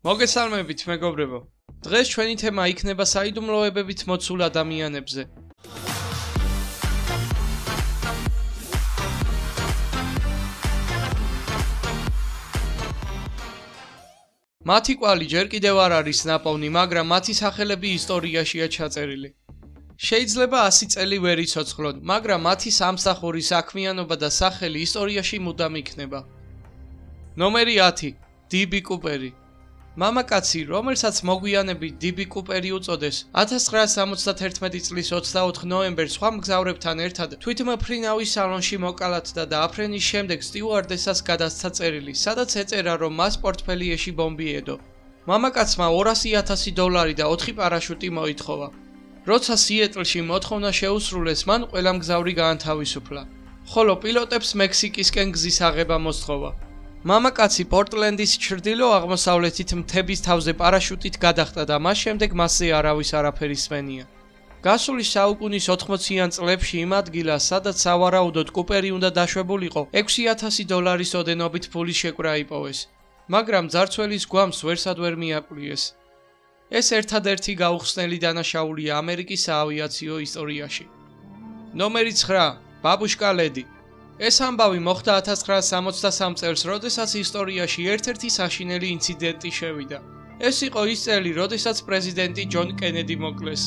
მოგესალმებით მეგობრებო. დღეს ჩვენი თემა იქნება საიდუმლოებებით მოცულ ადამიანებზე. მათი კვალი ჯერ კიდევ არ არის ნაპოვნი, მაგრამ მათი სახელები ისტორიაშია ჩაწერილი. შეიძლება 100 წელი ვერ იცოცხლონ, მაგრამ მათი სამსახური, საქმიანობა და სახელი ისტორიაში მუდამ იქნება. ნომერი 10. დი.ბი. კუპერი. მამაკაცი, რომელსაც მოგვიანებით დი.ბი. კუპერი უწოდეს, 1971 წლის 24 ნოემბერს სხვა მგზავრებთან ერთად თვითმფრინავის სალონში მოკალათდა და აფრენის შემდეგ სტიუარდესას გადასცა წერილი, სადაც ეწერა, რომ მას პორტფელიეში ბომბი ედო. მამაკაცმა $200,000 და 4 პარაშუტი მოითხოვა. როცა სიეტლში მოთხოვნა შეუსრულეს, მან ყველა მგზავრი გაანთავისუფლა, ხოლო პილოტებს მექსიკისკენ გზის აღება მოსთხოვა. მამაკაცი პორტლენდის ჩრდილო-აღმოსავლეთით მთების თავზე პარაშუტით გადახტა და მას შემდეგ მასზე არავის არაფერი სმენია. გასული საუკუნის 80-იან წლებში იმ ადგილას, სადაც სავარაუდოდ კუპერი უნდა დაშვებულიყო, $6,000 ოდენობით ფულის შეკვრა იპოვეს, მაგრამ ძარცველის გვამს ვერსად ვერ მიაკვლიეს. ეს ერთადერთი გაუხსნელი დანაშაულია ამერიკის საავიაციო ისტორიაში. ნომერი 9. ბაბუშკა ლედი. ეს ამბავი მოხდა 1963 წელს, როდესაც ისტორიაში ერთ-ერთი საშინელი ინციდენტი შევიდა. ეს იყო ის წელი, როდესაც პრეზიდენტი ჯონ კენედი მოკლეს.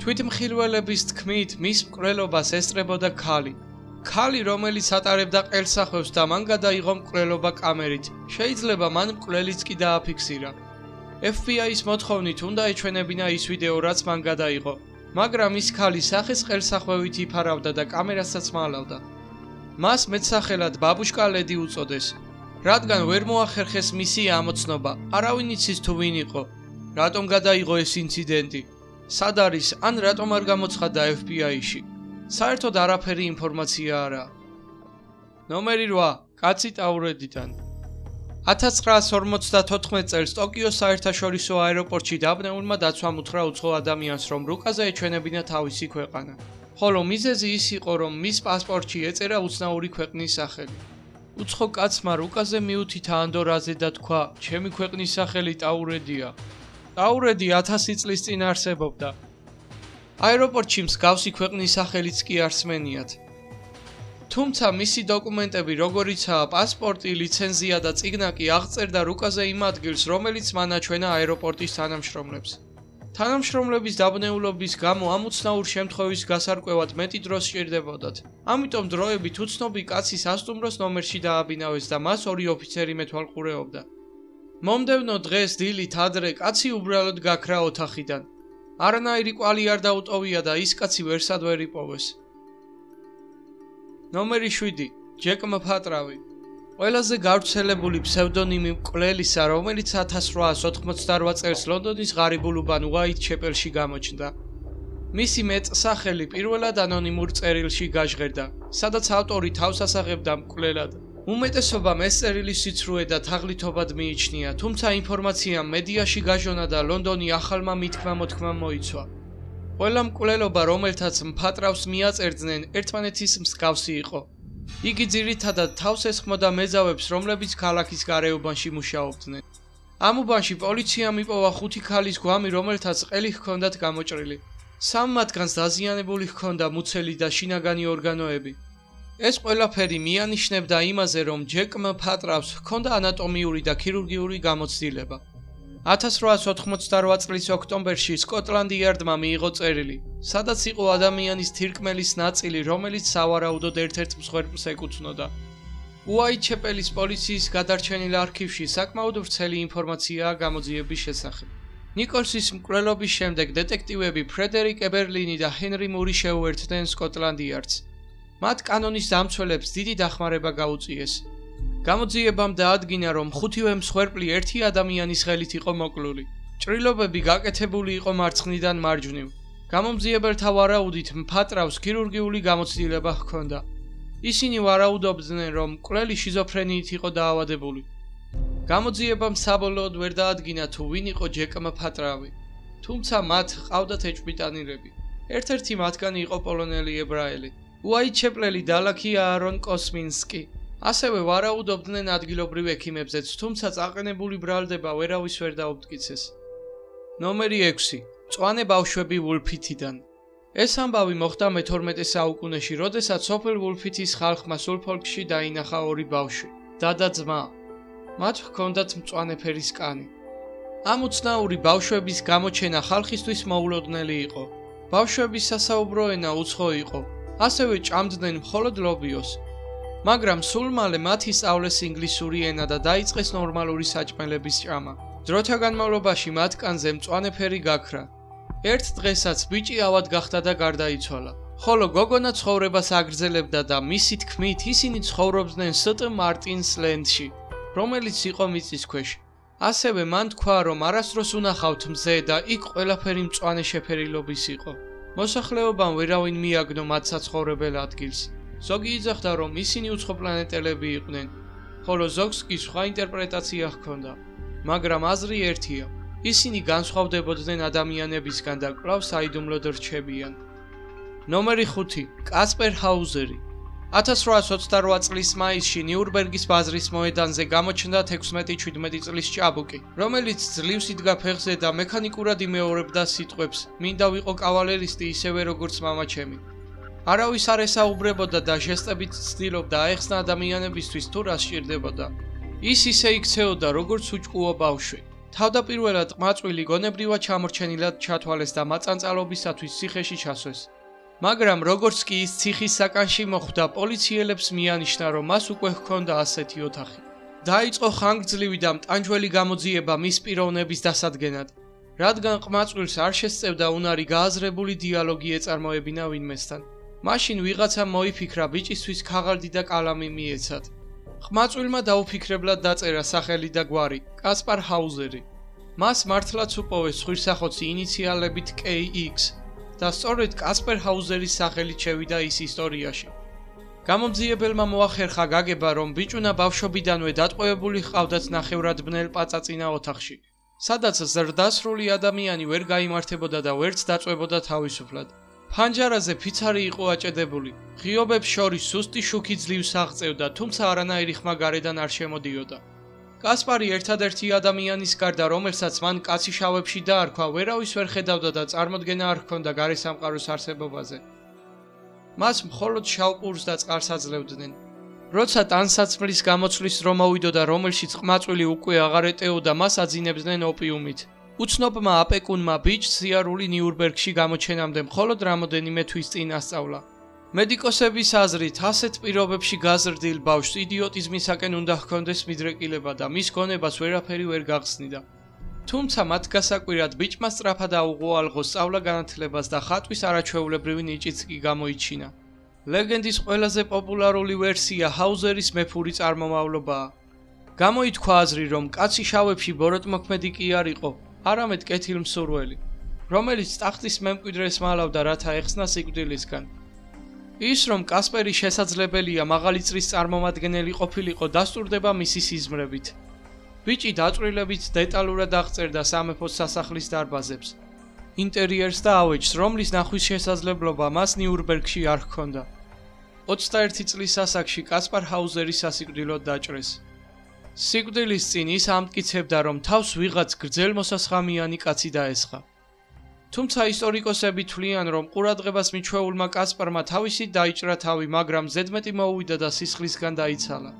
თვითმხილველების თქმით, მის მკვლელობას ესწრებოდა ქალი, რომელიც ატარებდა ყელსახვევს და მან გადაიღო მკვლელობა კამერით. შეიძლება მან მკვლელიც კი დააფიქსირა. FBI-ის მოთხოვნით უნდა ეჩვენებინა ის ვიდეო, რაც მან გადაიღო, მაგრამ ის ქალი სახეს ყელსახვევით იფარავდა და კამერასაც მალავდა. მას მეტსახელად ბაბუშკა ლედი უწოდეს, რადგან ვერ მოახერხეს მისი ამოცნობა, არავინ იცის თუ ვინ იყო, რატომ გადაიღო ეს ინციდენტი, სად არის, ან რატომ არ გამოცხადდა FBI-ში. საერთოდ არაფერი ინფორმაცია არაა. ნომერი 8. კაცი ტაურედიდან. 1954 წელს ტოკიოს საერთაშორისო აეროპორტში დაბნეულმა დაცვამ უთხრა უცხო ადამიანს, რომ რუკაზე ეჩვენებინა თავისი ქვეყანა. ხოლო მიზეზი ის იყო, რომ მის პასპორტში ეწერა უცნაური ქვეყნის სახელი. უცხო კაცმა რუკაზე მიუთითა ანდორაზე და თქვა, ჩემი ქვეყნის სახელი ტაურედია. ტაურედი 1000 წლის წინ არსებობდა. აეროპორტში მსგავსი ქვეყნის სახელიც კი არ სმენიათ. თუმცა მისი დოკუმენტები, როგორიცაა პასპორტი, ლიცენზია და წიგნა კი აღწერდა რუკაზე იმ ადგილს, რომელიც მან აჩვენა აეროპორტის თანამშრომლებს. თანამშრომლების დაბნეულობის გამო ამ უცნაურ შემთხვევის გასარკვევად მეტი დრო სჭირდებოდათ. ამიტომ დროებით უცნობი კაცის ასტუმროს ნომერში დააბინავეს და მას 2 ოფიცერი მეთვალყურეობდა. მომდევნო დღეს დილით ადრე კაცი უბრალოდ გაქრა ოთახიდან. არანაირი კვალი არ დაუტოვია და ის კაცი ვერსად ვერ იპოვეს. ნომერი 7. ჯეკ მფატრავი. ყველაზე გავრცელებული ფსევდონიმი მკვლელისა, რომელიც 1888 წელს ლონდონის ღარიბულ უბან უაიტჩეპელში გამოჩნდა. მისი მეტსახელი პირველად ანონიმურ წერილში გაჟღერდა, სადაც ავტორი თავს ასაღებდა მკვლელად. უმეტესობამ ეს წერილი სიცრუე და თაღლითობად მიიჩნია, თუმცა ინფორმაციამ მედიაში გაჟონა და ლონდონი ახალმა მითქმა-მოთქმამ მოიცვა. ყველა მკვლელობა, რომელთაც მფატრავს მიაწერდნენ, ერთმანეთის მსგავსი იყო. იგი ძირითადად თავს ესხმოდა მეძავებს, რომლებიც ქალაქის გარეუბანში მუშაობდნენ. ამ უბანში პოლიციამ იპოვა 5 ქალის გვამი, რომელთაც ყელი ჰქონდათ გამოჭრილი. 3 მათგანს დაზიანებული ჰქონდა მუცელი და შინაგანი ორგანოები. ეს ყველაფერი მიანიშნებდა იმაზე, რომ ჯეკ მფატრავს ჰქონდა ანატომიური და ქირურგიული გამოცდილება. 1888 წლის ოქტომბერში სკოტლანდ იარდმა მიიღო წერილი, სადაც იყო ადამიანის თირკმელის ნაწილი, რომელიც სავარაუდოდ ერთ-ერთ მსხვერპლს ეკუთვნოდა. უაიტჩეპელის პოლიციის გადარჩენილ არქივში საკმაოდ ვრცელი ინფორმაციაა გამოძიების შესახებ. ნიკოლსის მკვლელობის შემდეგ დეტექტივები ფრედერიკ ებერლინი და ჰენრი მური შეუერთდნენ სკოტლანდ იარდს. მათ კანონის დამცველებს დიდი დახმარება გაუწიეს. გამოძიებამ დაადგინა, რომ 5-ვე მსხვერპლი ერთი ადამიანის ხელით იყო მოკლული. ჭრილობები გაკეთებული იყო მარცხნიდან მარჯვნივ. გამომძიებელთა ვარაუდით მფატრავს ქირურგიული გამოცდილება ჰქონდა. ისინი ვარაუდობდნენ, რომ მკვლელი შიზოფრენიით იყო დაავადებული. გამოძიებამ საბოლოოდ ვერ დაადგინა, თუ ვინ იყო ჯეკ მფატრავი. თუმცა მათ ჰყავდათ ეჭვმიტანილები. ერთ-ერთი მათგანი იყო პოლონელი ებრაელი. უაიტჩეპელი დალაქი აარონ კოსმინსკი. ასევე ვარაუდობდნენ ადგილობრივ ექიმებზეც, თუმცა წაყენებული ბრალდება ვერავის ვერ დაუპტკიცეს. ნომერი 6. მწვანე ბავშვები ვულფითიდან. ეს ამბავი მოხდა მე-12 საუკუნეში, როდესაც სოფელ ვულფითის ხალხმა სულფოლკში დაინახა ორი ბავშვი, და და ძმა. მათ ჰქონდათ მწვანე ფერის კანი. ამ უცნაური ბავშვების გამოჩენა ხალხისთვის მოულოდნელი იყო. ბავშვების სასაუბრო ენა უცხო იყო, ასევე ჭამდნენ მხოლოდ ლობიოს. მაგრამ სულ მალე მათი სწავლეს ინგლისური ენა და დაიწყეს ნორმალური საჭმელების ჭამა. დროთა განმავლობაში მათ კანზე მწვანე ფერი გაქრა. ერთ დღესაც ბიჭი ავად გახდა და გარდაიცვალა. ხოლო გოგონა ცხოვრებას აგრძელებდა და მისი თქმით ისინი ცხოვრობდნენ სტ მარტინს ლენდში, რომელიც იყო მიწის ქვეშ. ასევე მან თქვა, რომ არასდროს უნახავთ მზე და იქ ყველაფერი მწვანე შეფერილობის იყო. მოსახლეობამ ვერავინ მიაგნო მათ საცხოვრებელ ადგილს. ზოგი იძახდა, რომ ისინი უცხოპლანეტელები იყვნენ, ხოლო ზოგს კი სხვა ინტერპრეტაცია ჰქონდა. მაგრამ აზრი ერთია, ისინი განსხვავდებოდნენ ადამიანებისგან და კვლავ საიდუმლოდ რჩებიან. ნომერი 5. კასპერ ჰაუზერი. 1828 წლის მაისში ნიურნბერგის ბაზრის მოედანზე გამოჩნდა 16-17 წლის ჭაბუკი, რომელიც ძლივს იდგა ფეხზე და მექანიკურად იმეორებდა სიტყვებს: "მინდა ვიყო კავალერისტი ისევე როგორც მამაჩემი". არავის არ ესაუბრებოდა და ჟესტებით ცდილობდა აეხსნა ადამიანებისთვის თუ რა სჭირდებოდა. ის ისე იქცეოდა, როგორც უჭკუო ბავშვი. თავდაპირველად ყმაწვილი გონებრივად ჩამორჩენილად ჩათვალეს და მაწანწალობისათვის ციხეში ჩასვეს. მაგრამ როგორც კი ის ციხის საკანში მოხვდა, პოლიციელებს მიანიშნა, რომ მას უკვე ჰქონდა ასეთი ოთახი. დაიწყო ხანგრძლივი და მტანჯველი გამოძიება მის პიროვნების დასადგენად, რადგან ყმაწვილს არ შესწევდა უნარი გააზრებული დიალოგი ეწარმოებინა ვინმესთან. მაშინ ვიღაცამ მოიფიქრა ბიჭისთვის ქაღალდი და კალამი მიეცათ. ყმაწვილმა დაუფიქრებლად დაწერა სახელი და გვარი: კასპარ ჰაუზერი. მას მართლაც უპოვეს ხვირსახოცი ინიციალებით KX და სწორედ კასპერ ჰაუზერის სახელით შევიდა ის ისტორიაში. გამომძიებელმა მოახერხა გაგება, რომ ბიჭუნა ბავშვობიდანვე დატყვევებული ჰყავდათ ნახევრად ბნელ პაწაწინა ოთახში, სადაც ზრდასრული ადამიანი ვერ გაიმართებოდა და ვერც დაწვებოდა თავისუფლად. ფანჯარაზე ფიცარი იყო აჭედებული, ღიობებს შორის სუსტი შუქი ძლივს აღწევდა, თუმცა არანაირი ხმა გარედან არ შემოდიოდა. კასპარი ერთადერთი ადამიანის გარდა, რომელსაც მან კაცი შავებში დაარქვა, ვერავის ვერ ხედავდა და წარმოდგენა არ ჰქონდა გარესამყაროს არსებობაზე. მას მხოლოდ შავ პურს და წყალს აძლევდნენ. როცა ტანსაცმლის გამოცვლის დრო მოვიდოდა, რომელშიც ყმაწვილი უკვე აღარ ეტეოდა, მას აძინებდნენ ოპიუმით. უცნობმა აპეკუნმა ბიჭს სიარული ნიურნბერგში გამოჩენამდე მხოლოდ რამოდენიმე თვის წინ ასწავლა. მედიკოსების აზრით, ასეთ პირობებში გაზრდილ ბავშვს იდიოტიზმისაკენ უნდა ჰქონდეს მიდრეკილება და მის გონებას ვერაფერი ვერ გახსნიდა. თუმცა მათ გასაკვირად ბიჭმა სწრაფად აუღო სწავლა-განათლებას და ხატვის არაჩვეულებრივი ნიჭიც კი გამოიჩინა. ლეგენდის ყველაზე პოპულარული ვერსია ჰაუზერის მეფური წარმომავლობაა. გამოითქვა აზრი, რომ კაცი შავებში ბოროტმოქმედი კი არ იყო, არამედ კეთილმსურველი, რომელიც ტახტის მემკვიდრეს მალავდა, რათა ეხსნა სიკვდილისგან. ის, რომ კასპერი შესაძლებელია მაღალი წრის წარმომადგენელი ყოფილიყო, დასტურდება მისი სიზმრებით. ბიჭი დაწვრილებით დეტალურად აღწერდა სამეფოს სასახლის დარბაზებს, ინტერიერს და ავეჯს, რომლის ნახვის შესაძლებლობა მას ნიურნბერგში არ ჰქონდა. 21 წლის ასაკში კასპარ ჰაუზერი სასიკვდილოდ დაჭრეს. სიკვდილის წინ ის ამტკიცებდა, რომ თავს ვიღაც გრძელმოსასხამიანი კაცი დაესხა. თუმცა ისტორიკოსები თვლიან, რომ ყურადღებას მიჩვეულმა კასპარმა თავისით დაიჭრა თავი, მაგრამ ზედმეტი მოუვიდა და სისხლისგან დაიცალა.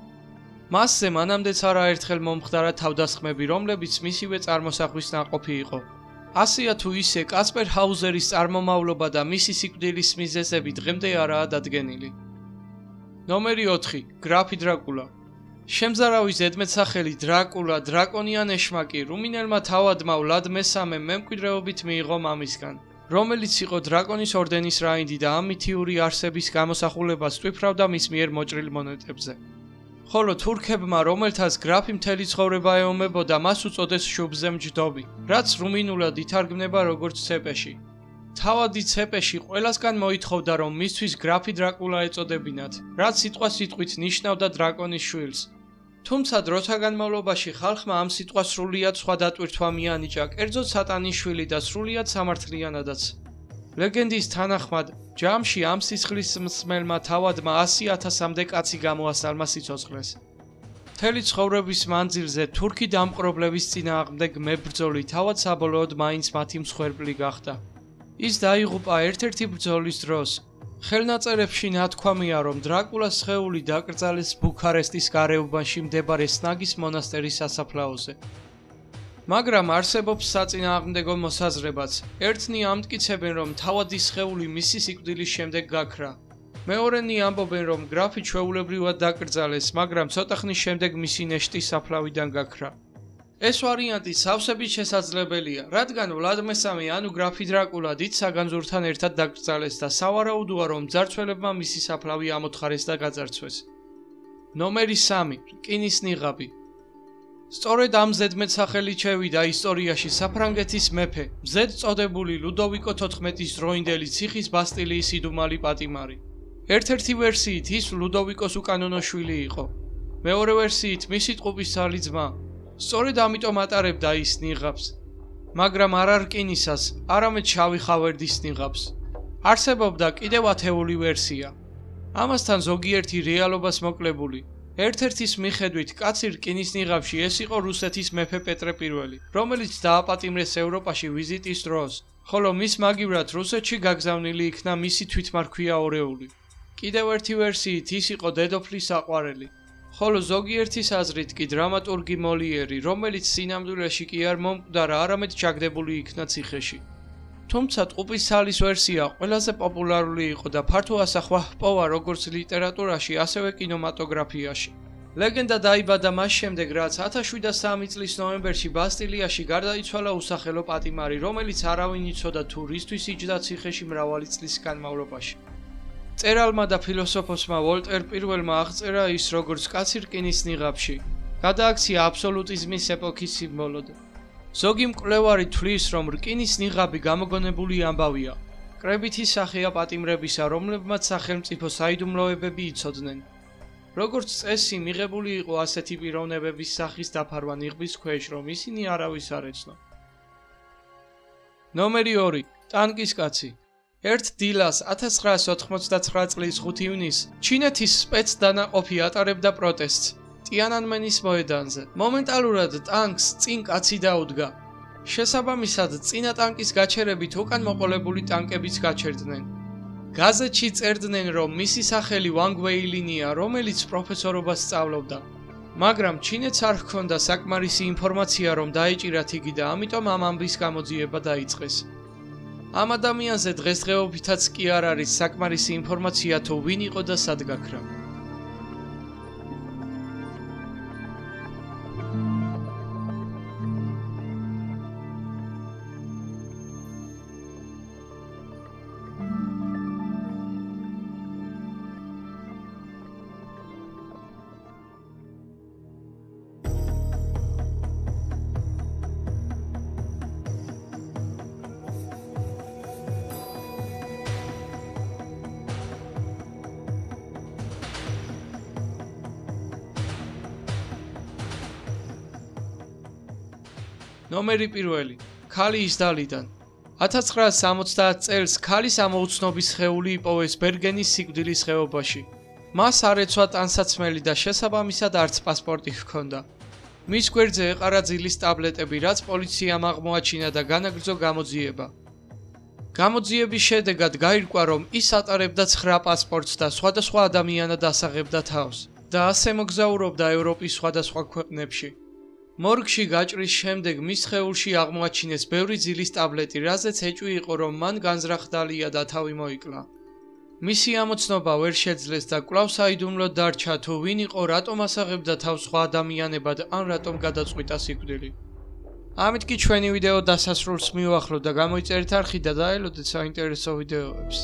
მასზე მანამდეც არაერთხელ მომხდარა თავდასხმები, რომლებიც მისივე წარმოსახვის ნაყოფი იყო. ასეა თუ ისე, კასპერ ჰაუზერის წარმომავლობა და მისი სიკვდილის მიზეზები დღემდე არაა დადგენილი. ნომერი 4. გრაფი დრაკულა. შემზარავი ზედმეტსახელი დრაკულა, დრაკონიან ეშმაკი, რუმინელმა თავადმა ვლად მესამემ მემკვიდრეობით მიიღო მამისგან, რომელიც იყო დრაკონის ორდენის რაინდი და ამ მითიური არსების გამოსახულებას ტვიფრავდა მის მიერ მოჭრილ მონეტებზე. ხოლო თურქებმა, რომელთაც გრაფი მთელი ცხოვრება ეომებოდა, მას უწოდეს შუბზე მჯდომი, რაც რუმინულად ითარგმნება როგორც ცეპეში. თავადი ცეპეში ყველასგან მოითხოვდა, რომ მისთვის გრაფი დრაკულა ეწოდებინათ, რაც სიტყვით ნიშნავდა დრაკონის შვილს. თუმცა დროთა განმავლობაში ხალხმა ამ სიტყვას სრულიად სხვა დატვირთვა მიანიჭა, კერძოდ სატანის შვილი და სრულიად სამართლიანადაც. ლეგენდის თანახმად, ჯამში ამ სისხლის მსმელმა თავადმა 100,000-მდე კაცი გამოასალმა სიცოცხლეს. მთელი ცხოვრების მანძილზე თურქი დამპყრობლების წინააღმდეგ მებრძოლი თავად საბოლოოდ მაინც მათი მსხვერპლი გახდა. ის დაიღუპა ერთ-ერთი ბრძოლის დროს. ხელნაწერებში ნათქვამია, რომ დრაკულას სხეული დაკრძალეს ბუქარესტის გარეუბანში მდებარე სნაგის მონასტერის სასაფლაოზე. მაგრამ არსებობს საწინააღმდეგო მოსაზრებაც. ერთნი ამტკიცებენ, რომ თავადის სხეული მისი სიკვდილის შემდეგ გაქრა. მეორენი ამბობენ, რომ გრაფი ჩვეულებრივად დაკრძალეს, მაგრამ ცოტა ხნის შემდეგ მისი ნეშტი საფლავიდან გაქრა. ეს ვარიანტი სავსებით შესაძლებელია, რადგან ვლად მესამე ანუ გრაფი დრაკულა დიდ საგანძურთან ერთად დაკრძალეს და სავარაუდოა, რომ მძარცველებმა მისი საფლავი ამოთხარეს და გაძარცვეს. ნომერი 3. რკინის ნიღაბი. სწორედ ამ ზედმეტსახელით შევიდა ისტორიაში საფრანგეთის მეფე, მზედ წოდებული ლუდოვიკო 14-ის დროინდელი ციხის ბასტილიის იდუმალი პატიმარი. ერთ-ერთი ვერსიით ის ლუდოვიკოს უკანონო შვილი იყო. მეორე ვერსიით მისი ტყუპისცალი ძმა. სწორედ ამიტომ ატარებდა ის ნიღაბს. მაგრამ არა რკინისას, არამედ შავი ხავერდის ნიღაბს. არსებობდა კიდევ ათეული ვერსია. ამასთან ზოგიერთი რეალობას მოკლებული. ერთ-ერთის მიხედვით კაცი რკინის ნიღაბში ეს იყო რუსეთის მეფე პეტრე I, რომელიც დააპატიმრეს ევროპაში ვიზიტის დროს, ხოლო მის მაგივრად რუსეთში გაგზავნილი იქნა მისი თვითმარქვია ორეული. კიდევ ერთი ვერსიით ის იყო დედოფლის საყვარელი. ხოლო ზოგიერთის აზრით კი დრამატურგი მოლიერი, რომელიც სინამდვილეში კი არ მომკვდარა, არამედ ჩაგდებული იქნა ციხეში. თუმცა ტყუპისცალის ვერსია ყველაზე პოპულარული იყო და ფართო ასახვა ჰპოვა როგორც ლიტერატურაში, ასევე კინემატოგრაფიაში. ლეგენდა დაიბადა მას შემდეგ, რაც 1703 წლის ნოემბერში ბასტილიაში გარდაიცვალა უსახელო პატიმარი, რომელიც არავინ იცოდა თუ რისთვის იჯდა ციხეში მრავალი წლის განმავლობაში. მწერალმა და ფილოსოფოსმა ვოლტერ პირველმა აღწერა ის, როგორც კაცი რკინის ნიღაბში გადააქცია აბსოლუტიზმის ეპოქის სიმბოლოდ. ზოგი მკვლევარი თვლის, რომ რკინის ნიღაბი გამოგონებული ამბავია. კრებითი სახეა პატიმრებისა, რომლებმაც სახელმწიფო საიდუმლოებები იცოდნენ. როგორც წესი, მიღებული იყო ასეთი პიროვნებების სახის დაფარვა ნიღბის ქვეშ, რომ ისინი არავის არ ეცნო. ნომერი 2. ტანკის კაცი. ერთ დილას 1989 წლის 5 ივნისს ჩინეთის სპეცდანაყოფი ატარებდა პროტესტს ტიანანმენის მოედანზე. მომენტალურად ტანკს წინ კაცი დაუდგა. შესაბამისად, წინა ტანკის გაჩერებით უკან მოყოლებული ტანკებიც გაჩერდნენ. გაზეთში წერდნენ, რომ მისი სახელი ვანგ ვეილინია, რომელიც პროფესორობას სწავლობდა. მაგრამ ჩინეთს არ ჰქონდა საკმარისი ინფორმაცია, რომ დაეჭირათ იგი და ამიტომ ამ ამბის გამოძიება დაიწყეს. ამ ადამიანზე დღესდღეობითაც კი არ არის საკმარისი ინფორმაცია, თუ ვინ იყო და სად გაქრა. ნომერი 1. ქალი ისდალიდან. 1970 წელს ქალის ამოუცნობის სხეული იპოვეს ბერგენის სიკვდილის ხეობაში. მას არ ეცვა ტანსაცმელი და შესაბამისად არც პასპორტი ჰქონდა. მის გვერდზე ეყარა ძილის ტაბლეტები, რაც პოლიციამ აღმოაჩინა და განაგრძო გამოძიება. გამოძიების შედეგად გაირკვა, რომ ის ატარებდა 9 პასპორტს და სხვადასხვა ადამიანად ასაღებდა თავს და ასე მოგზაურობდა ევროპის სხვადასხვა ქვეყნებში. მორგში გაჭრის შემდეგ მის სხეულში აღმოაჩინეს ბევრი ძილის ტაბლეტი, რაზეც ეჭვი იყო, რომ მან განზრახდალია და თავი მოიკლა. მისი ამოცნობა ვერ შეძლეს და კვლავ საიდუმლოდ დარჩა, თუ ვინ იყო, რატომ ასაღებდა თავს სხვა ადამიანებად, ან რატომ გადაწყვიტა სიკვდილი. ამით კი ჩვენი ვიდეო დასასრულს მივახლოთ და გამოიწერეთ არხი და დაელოდეთ საინტერესო ვიდეოებს.